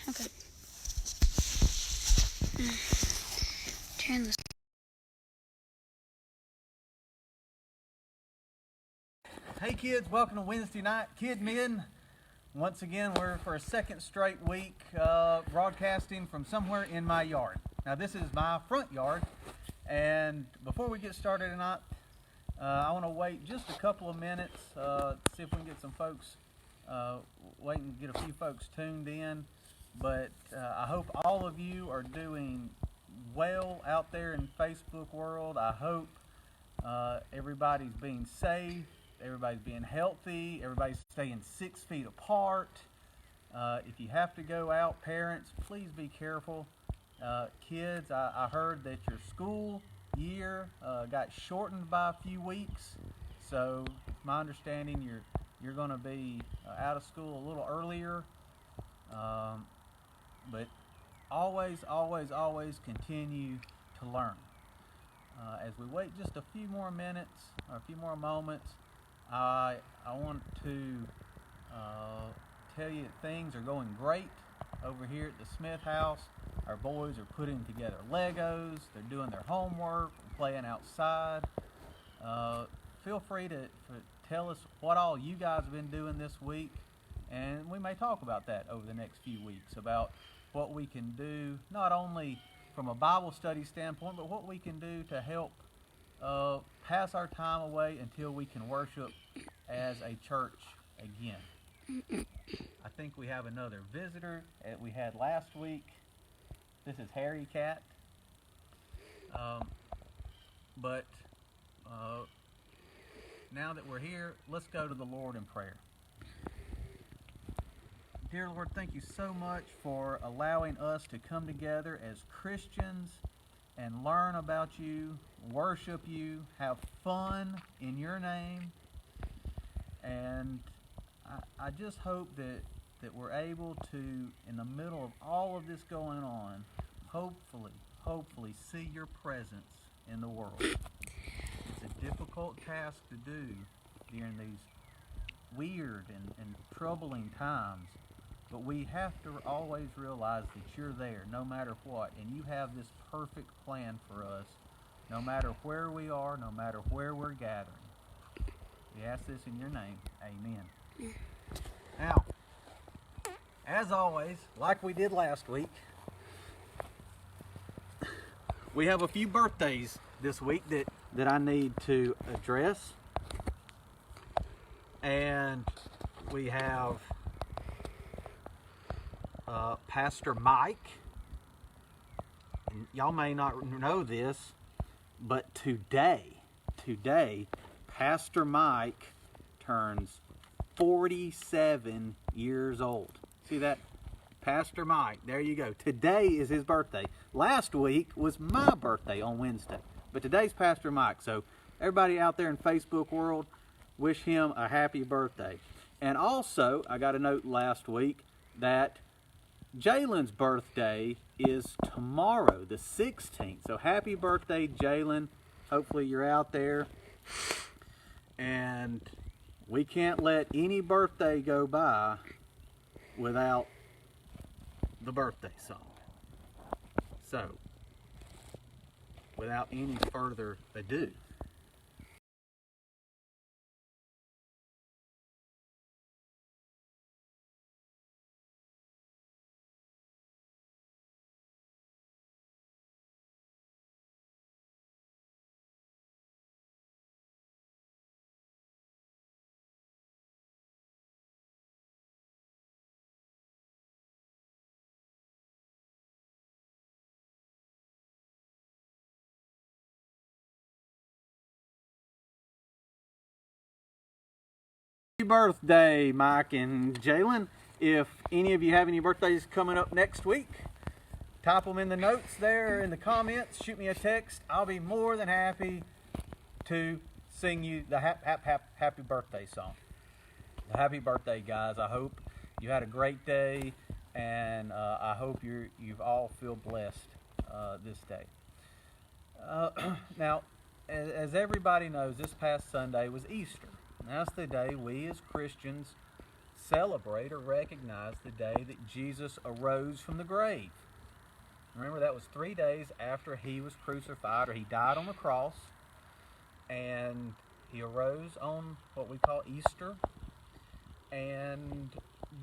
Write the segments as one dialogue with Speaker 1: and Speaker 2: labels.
Speaker 1: Okay. Turn this.
Speaker 2: Hey kids, welcome to Wednesday night KidMin. Once again, we're for a second straight week broadcasting from somewhere in my yard. Now this is my front yard, and before we get started tonight, I want to wait just a couple of minutes, see if we can get some folks, wait and get a few folks tuned in. But I hope all of you are doing well out there in Facebook world. I hope everybody's being safe. Everybody's being healthy. Everybody's staying 6 feet apart. If you have to go out, parents, please be careful. Kids, I heard that your school year got shortened by a few weeks. So it's my understanding you're going to be out of school a little earlier. But always continue to learn. As we wait just a few more minutes or a few more moments, I want to tell you that things are going great over here at the Smith house. Our boys are putting together Legos, they're doing their homework, playing outside. Feel free to tell us what all you guys have been doing this week, and we may talk about that over the next few weeks, about what we can do, not only from a Bible study standpoint, but what we can do to help pass our time away until we can worship as a church again. I think we have another visitor that we had last week. This is Harry Cat. But now that we're here, let's go to the Lord in prayer. Dear Lord, thank you so much for allowing us to come together as Christians and learn about you, worship you, have fun in your name. And I just hope that we're able to, in the middle of all of this going on, hopefully see your presence in the world. It's a difficult task to do during these weird and troubling times. But we have to always realize that you're there no matter what, and you have this perfect plan for us no matter where we are, no matter where we're gathering. We ask this in your name. Amen. Now, as always, like we did last week, we have a few birthdays this week that I need to address. And we have Pastor Mike. And y'all may not know this, but today, Pastor Mike turns 47 years old. See that? Pastor Mike, there you go. Today is his birthday. Last week was my birthday on Wednesday, but today's Pastor Mike. So everybody out there in Facebook world, wish him a happy birthday. And also, I got a note last week that Jalen's birthday is tomorrow, the 16th. So happy birthday, Jalen. Hopefully you're out there. And we can't let any birthday go by without the birthday song. So, without any further ado, happy birthday, Mike and Jalen. If any of you have any birthdays coming up next week, type them in the notes there in the comments. Shoot me a text. I'll be more than happy to sing you the happy birthday song. Happy birthday, guys. I hope you had a great day, and I hope you've all feel blessed this day. Now, as everybody knows, this past Sunday was Easter. That's the day we as Christians celebrate or recognize the day that Jesus arose from the grave. Remember, that was 3 days after he was crucified, or he died on the cross, and he arose on what we call Easter. And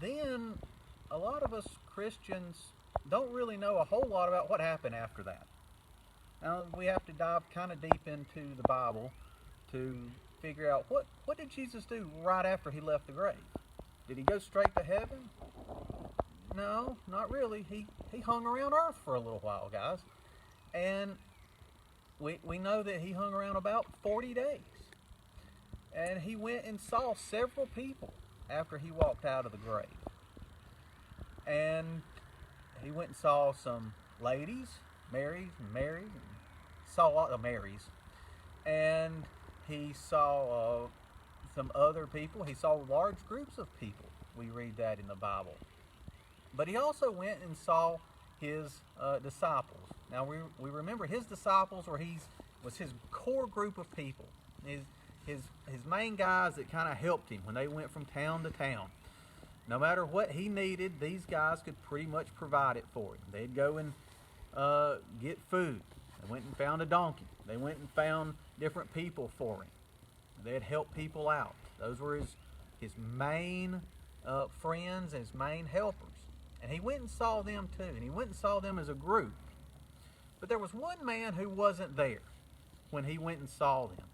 Speaker 2: then a lot of us Christians don't really know a whole lot about what happened after that. Now, we have to dive kind of deep into the Bible to figure out what did Jesus do right after he left the grave? Did he go straight to heaven? No, not really. He hung around earth for a little while, guys. And we know that he hung around about 40 days. And he went and saw several people after he walked out of the grave. And he went and saw some ladies, Mary, and saw a lot of Marys. And he saw some other people. He saw large groups of people. We read that in the Bible. But he also went and saw his disciples. Now we remember his disciples was his core group of people. His main guys that kind of helped him when they went from town to town. No matter what he needed, these guys could pretty much provide it for him. They'd go and get food. They went and found a donkey. They went and found different people for him. They'd help people out. Those were his main friends and his main helpers. And he went and saw them too. And he went and saw them as a group. But there was one man who wasn't there when he went and saw them.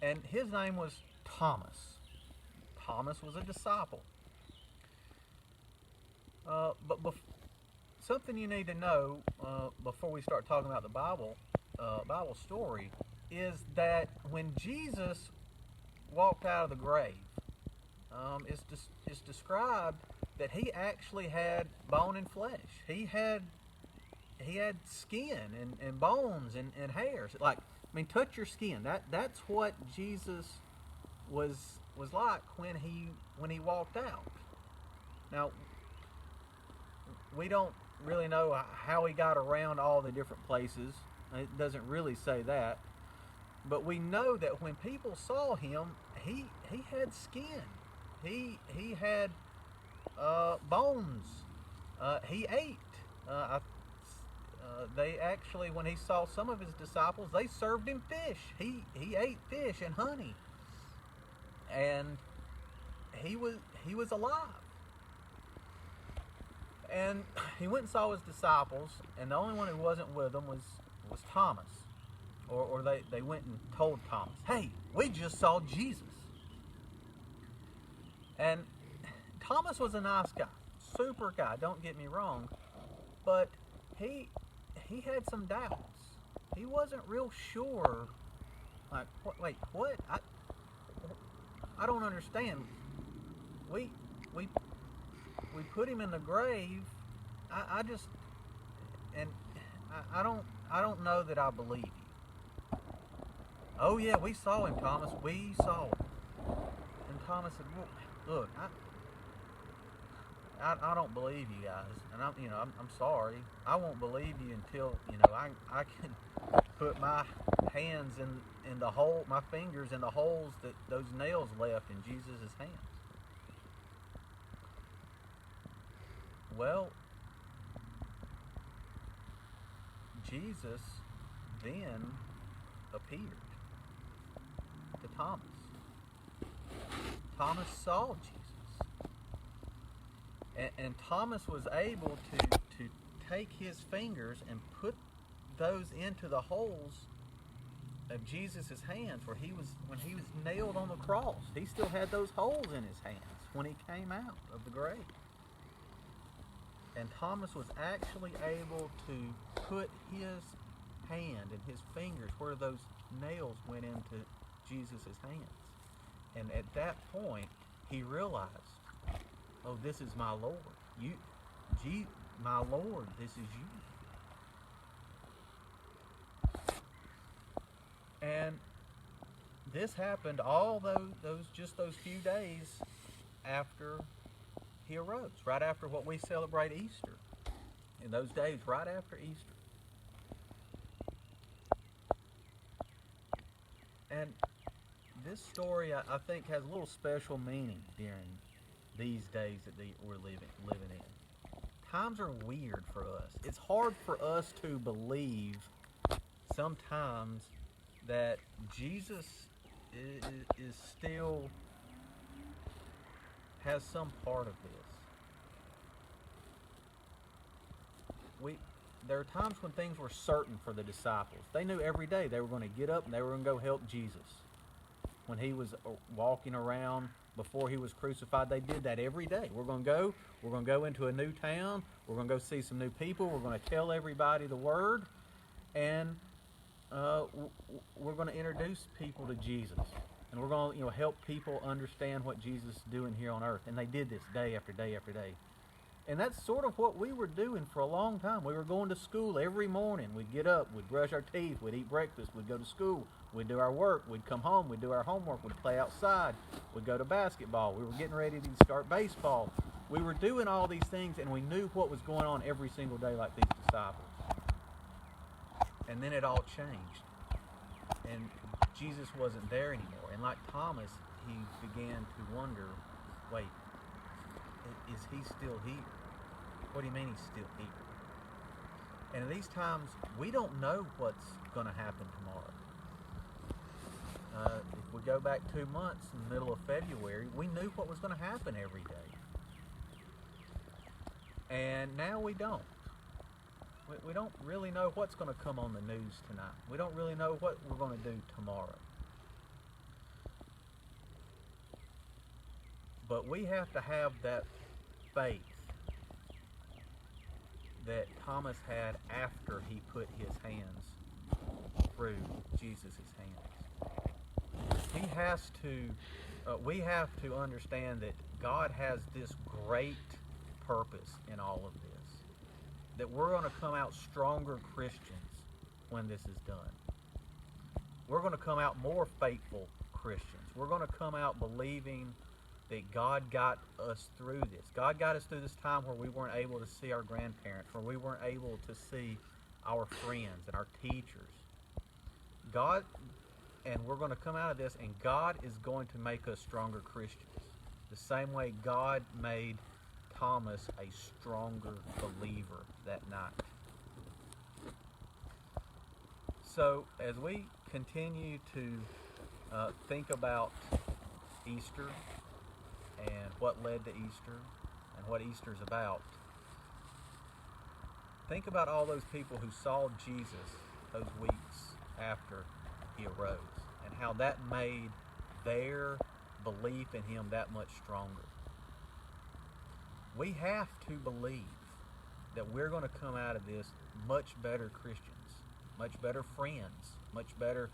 Speaker 2: And his name was Thomas. Thomas was a disciple. But something you need to know before we start talking about the Bible story is that when Jesus walked out of the grave, it's described that he actually had bone and flesh. He had skin and bones and hairs. Touch your skin. That's what Jesus was like when he walked out. Now, we don't really know how he got around all the different places. It doesn't really say that. But we know that when people saw him, he had skin. He had bones. He ate. They actually, when he saw some of his disciples, they served him fish. He ate fish and honey. And he was alive. And he went and saw his disciples, and the only one who wasn't with them was Thomas. Or they went and told Thomas, "Hey, we just saw Jesus." And Thomas was a nice guy, super guy, don't get me wrong, but he had some doubts. He wasn't real sure, what? I don't understand. We put him in the grave. I don't know that I believe you. Oh yeah, we saw him, Thomas. We saw him. And Thomas said, "Well, look, I don't believe you guys, and I'm sorry. I won't believe you until I can put my hands in the hole, my fingers in the holes that those nails left in Jesus' hands." Well, Jesus then appeared to Thomas. Thomas saw Jesus. And Thomas was able to take his fingers and put those into the holes of Jesus' hands when he was nailed on the cross. He still had those holes in his hands when he came out of the grave. And Thomas was actually able to put his hand and his fingers where those nails went into Jesus' hands. And at that point, he realized, oh, this is my Lord. My Lord, this is you. And this happened all those few days after he arose, right after what we celebrate Easter. In those days, right after Easter. And this story, I think, has a little special meaning during these days that we're living in. Times are weird for us. It's hard for us to believe sometimes that Jesus is still has some part of this. There are times when things were certain for the disciples. They knew every day they were going to get up and they were going to go help Jesus. When he was walking around before he was crucified, they did that every day. We're going to go into a new town, we're going to go see some new people, we're going to tell everybody the word, and we're going to introduce people to Jesus. And we're going to help people understand what Jesus is doing here on earth. And they did this day after day after day. And that's sort of what we were doing for a long time. We were going to school every morning. We'd get up, we'd brush our teeth, we'd eat breakfast, we'd go to school, we'd do our work, we'd come home, we'd do our homework, we'd play outside, we'd go to basketball, we were getting ready to start baseball. We were doing all these things, and we knew what was going on every single day like these disciples. And then it all changed. And Jesus wasn't there anymore. And like Thomas, he began to wonder, wait, is he still here? What do you mean he's still here? And in these times, we don't know what's going to happen tomorrow. If we go back 2 months in the middle of February, we knew what was going to happen every day. And now we don't. We don't really know what's going to come on the news tonight. We don't really know what we're going to do tomorrow. But we have to have that faith that Thomas had after he put his hands through Jesus' hands. We have to understand that God has this great purpose in all of this. That we're going to come out stronger Christians when this is done. We're going to come out more faithful Christians. We're going to come out believing that God got us through this. God got us through this time where we weren't able to see our grandparents, where we weren't able to see our friends and our teachers. And we're going to come out of this, and God is going to make us stronger Christians. The same way God made Thomas a stronger believer that night. So as we continue to think about Easter and what led to Easter and what Easter's about, think about all those people who saw Jesus those weeks after he arose and how that made their belief in him that much stronger. We have to believe that we're going to come out of this much better Christians, much better friends, much better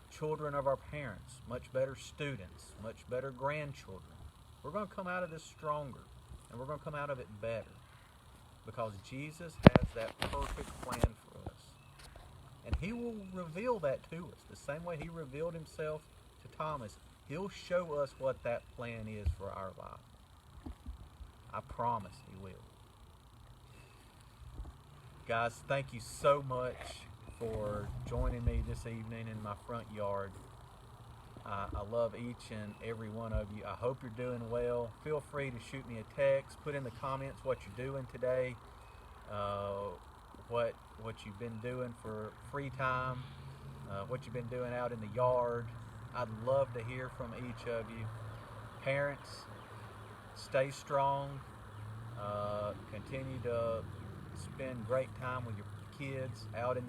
Speaker 2: children of our parents, much better students, much better grandchildren. We're going to come out of this stronger, and we're going to come out of it better because Jesus has that perfect plan for us. And he will reveal that to us the same way he revealed himself to Thomas. He'll show us what that plan is for our life. I promise he will. Guys, thank you so much for joining me this evening in my front yard. I love each and every one of you. I hope you're doing well. Feel free to shoot me a text. Put in the comments what you're doing today, what you've been doing for free time, what you've been doing out in the yard. I'd love to hear from each of you. Parents, stay strong. Continue to spend great time with your kids out in the